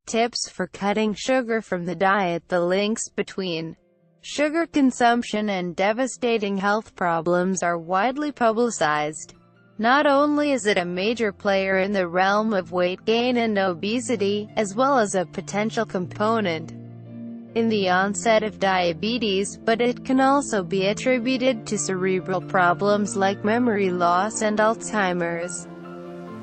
Tips for cutting sugar from the diet. The links between sugar consumption and devastating health problems are widely publicized. Not only is it a major player in the realm of weight gain and obesity, as well as a potential component in the onset of diabetes, but it can also be attributed to cerebral problems like memory loss and Alzheimer's.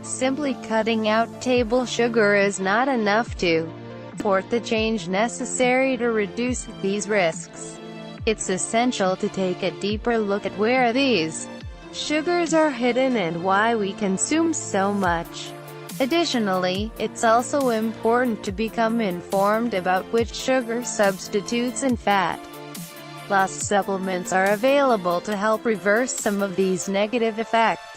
Simply cutting out table sugar is not enough to support the change necessary to reduce these risks. It's essential to take a deeper look at where these sugars are hidden and why we consume so much. Additionally, it's also important to become informed about which sugar substitutes and fat loss supplements are available to help reverse some of these negative effects.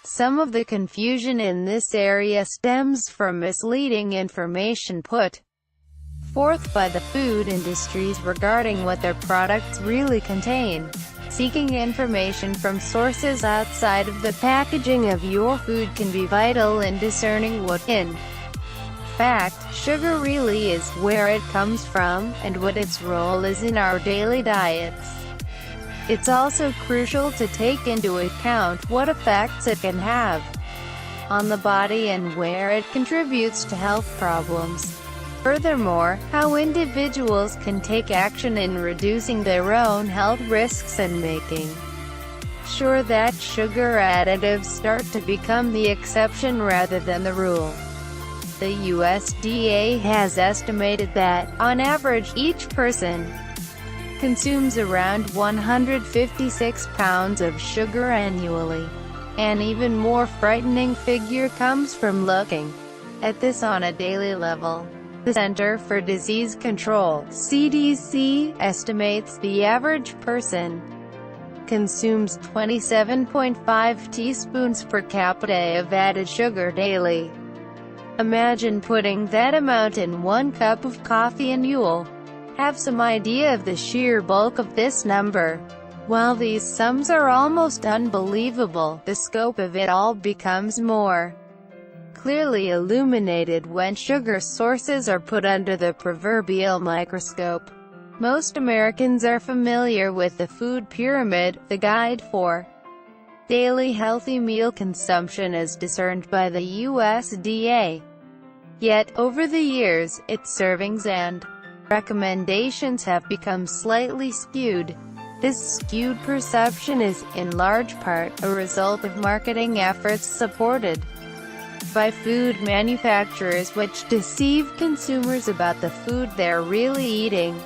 Some of the confusion in this area stems from misleading information put forth by the food industries regarding what their products really contain. Seeking information from sources outside of the packaging of your food can be vital in discerning what, in fact, sugar really is, where it comes from, and what its role is in our daily diets. It's also crucial to take into account what effects it can have on the body and where it contributes to health problems. Furthermore, how individuals can take action in reducing their own health risks and making sure that sugar additives start to become the exception rather than the rule. The USDA has estimated that, on average, each person consumes around 156 pounds of sugar annually. An even more frightening figure comes from looking at this on a daily level. The Center for Disease Control, CDC, estimates the average person consumes 27.5 teaspoons per capita of added sugar daily. Imagine putting that amount in 1 cup of coffee and you'll have some idea of the sheer bulk of this number. While these sums are almost unbelievable, the scope of it all becomes more clearly illuminated when sugar sources are put under the proverbial microscope. Most Americans are familiar with the food pyramid, the guide for daily healthy meal consumption as discerned by the USDA. Yet, over the years, its servings and recommendations have become slightly skewed. This skewed perception is, in large part, a result of marketing efforts supported by food manufacturers which deceive consumers about the food they're really eating.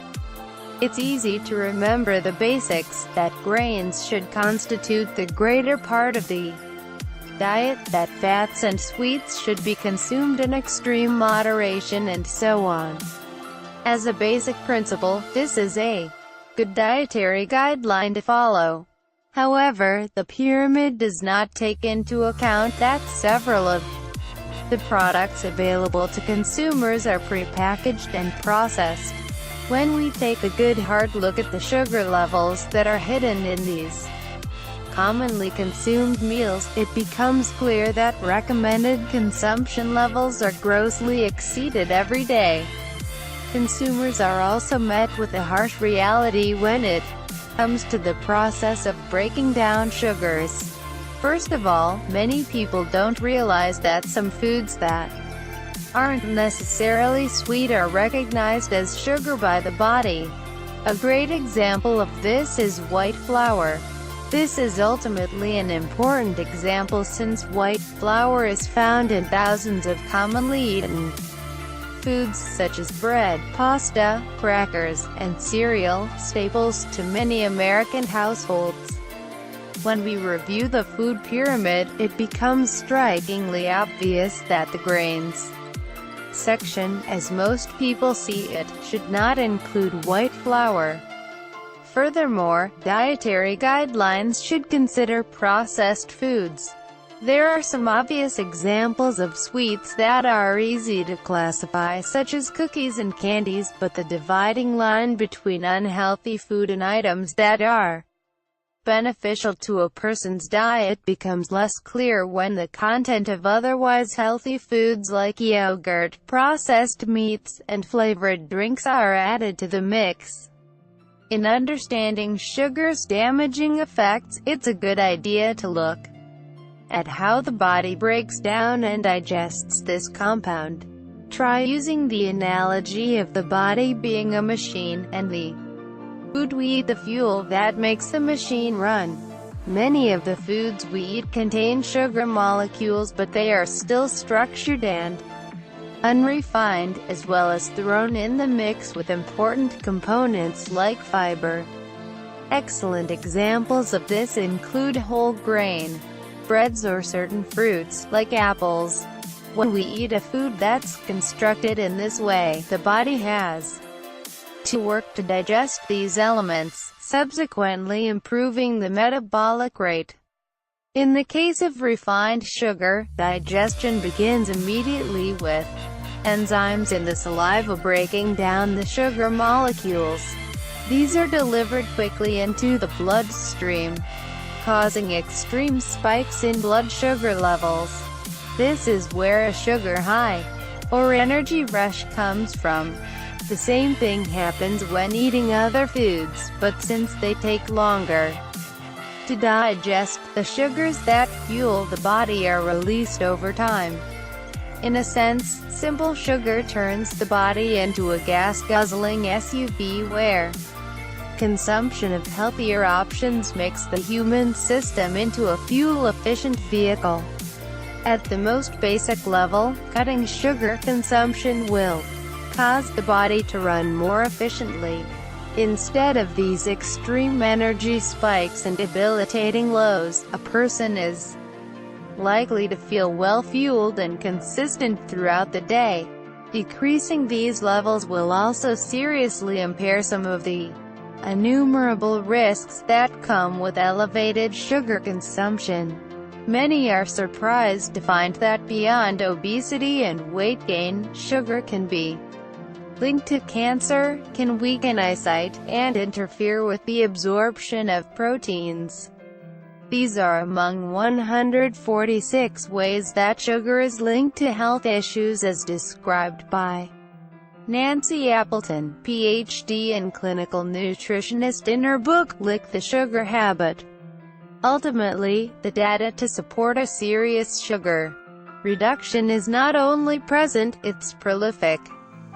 It's easy to remember the basics, that grains should constitute the greater part of the diet, that fats and sweets should be consumed in extreme moderation, and so on. As a basic principle, this is a good dietary guideline to follow. However, the pyramid does not take into account that several of the products available to consumers are prepackaged and processed. When we take a good hard look at the sugar levels that are hidden in these commonly consumed meals, it becomes clear that recommended consumption levels are grossly exceeded every day. Consumers are also met with a harsh reality when it comes to the process of breaking down sugars. First of all, many people don't realize that some foods that aren't necessarily sweet are recognized as sugar by the body. A great example of this is white flour. This is ultimately an important example since white flour is found in thousands of commonly eaten foods such as bread, pasta, crackers, and cereal, staples to many American households. When we review the food pyramid, it becomes strikingly obvious that the grains section, as most people see it, should not include white flour. Furthermore, dietary guidelines should consider processed foods. There are some obvious examples of sweets that are easy to classify, such as cookies and candies, but the dividing line between unhealthy food and items that are beneficial to a person's diet becomes less clear when the content of otherwise healthy foods like yogurt, processed meats, and flavored drinks are added to the mix. In understanding sugar's damaging effects, it's a good idea to look at how the body breaks down and digests this compound. Try using the analogy of the body being a machine, and the food we eat the fuel that makes the machine run. Many of the foods we eat contain sugar molecules, but they are still structured and unrefined, as well as thrown in the mix with important components like fiber. Excellent examples of this include whole grain breads or certain fruits, like apples. When we eat a food that's constructed in this way, the body has to work to digest these elements, subsequently improving the metabolic rate. In the case of refined sugar, digestion begins immediately with enzymes in the saliva breaking down the sugar molecules. These are delivered quickly into the bloodstream, causing extreme spikes in blood sugar levels. This is where a sugar high, or energy rush, comes from. The same thing happens when eating other foods, but since they take longer to digest, the sugars that fuel the body are released over time. In a sense, simple sugar turns the body into a gas-guzzling SUV where consumption of healthier options makes the human system into a fuel-efficient vehicle. At the most basic level, cutting sugar consumption will cause the body to run more efficiently. Instead of these extreme energy spikes and debilitating lows, a person is likely to feel well-fueled and consistent throughout the day. Decreasing these levels will also seriously impair some of the innumerable risks that come with elevated sugar consumption. Many are surprised to find that beyond obesity and weight gain, sugar can be linked to cancer, can weaken eyesight, and interfere with the absorption of proteins. These are among 146 ways that sugar is linked to health issues as described by Nancy Appleton, Ph.D. and clinical nutritionist, in her book, Lick the Sugar Habit. Ultimately, the data to support a serious sugar reduction is not only present, it's prolific.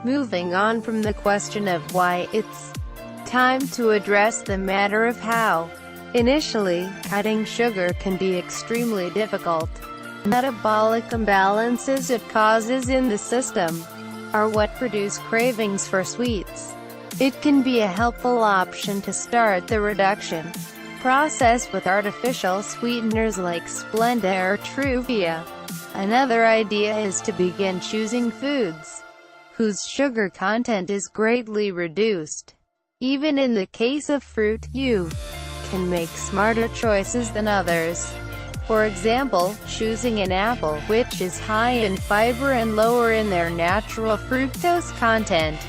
Moving on from the question of why, it's time to address the matter of how. Initially, cutting sugar can be extremely difficult. Metabolic imbalances it causes in the system are what produce cravings for sweets. It can be a helpful option to start the reduction process with artificial sweeteners like Splenda or Truvia. Another idea is to begin choosing foods whose sugar content is greatly reduced. Even in the case of fruit, you can make smarter choices than others. For example, choosing an apple, which is high in fiber and lower in their natural fructose content,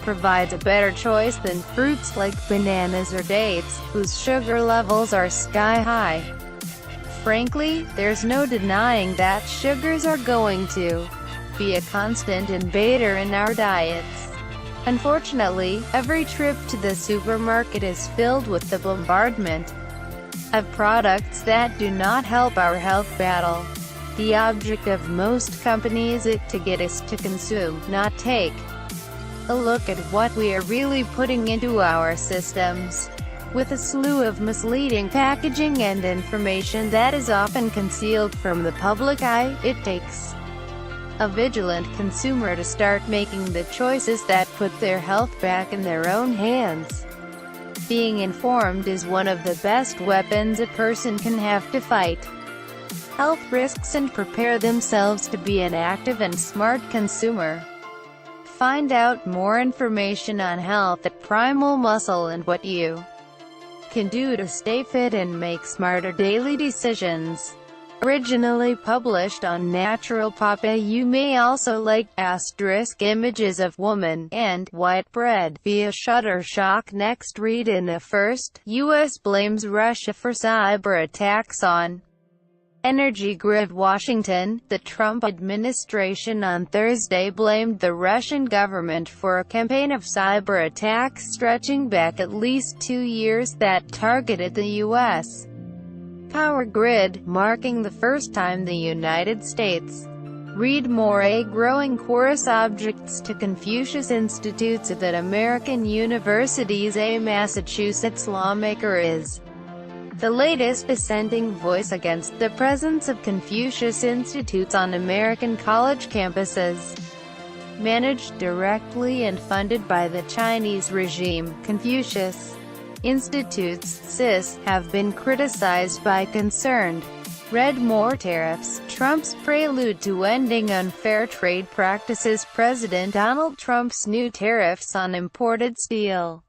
provides a better choice than fruits like bananas or dates, whose sugar levels are sky-high. Frankly, there's no denying that sugars are going to be a constant invader in our diets. Unfortunately, every trip to the supermarket is filled with the bombardment of products that do not help our health battle. The object of most companies is to get us to consume, not take a look at what we are really putting into our systems. With a slew of misleading packaging and information that is often concealed from the public eye, it takes a vigilant consumer to start making the choices that put their health back in their own hands. Being informed is one of the best weapons a person can have to fight health risks and prepare themselves to be an active and smart consumer. Find out more information on health at Primal Muscle and what you can do to stay fit and make smarter daily decisions. Originally published on Natural Pop. You may also like images of woman and white bread via Shutterstock. Next, read in a first, U.S. blames Russia for cyber attacks on energy grid. Washington, the Trump administration on Thursday blamed the Russian government for a campaign of cyber attacks stretching back at least 2 years that targeted the U.S. power grid, marking the first time the United States. Read more. A growing chorus objects to Confucius Institutes at American universities. A Massachusetts lawmaker is the latest dissenting voice against the presence of Confucius Institutes on American college campuses. Managed directly and funded by the Chinese regime, Confucius Institutes, CIS, have been criticized by concerned. Read more. Tariffs, Trump's prelude to ending unfair trade practices. President Donald Trump's new tariffs on imported steel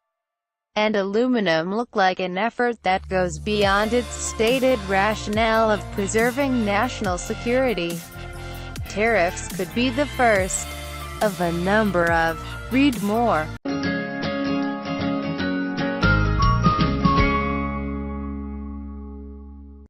and aluminum look like an effort that goes beyond its stated rationale of preserving national security. Tariffs could be the first of a number of. Read more.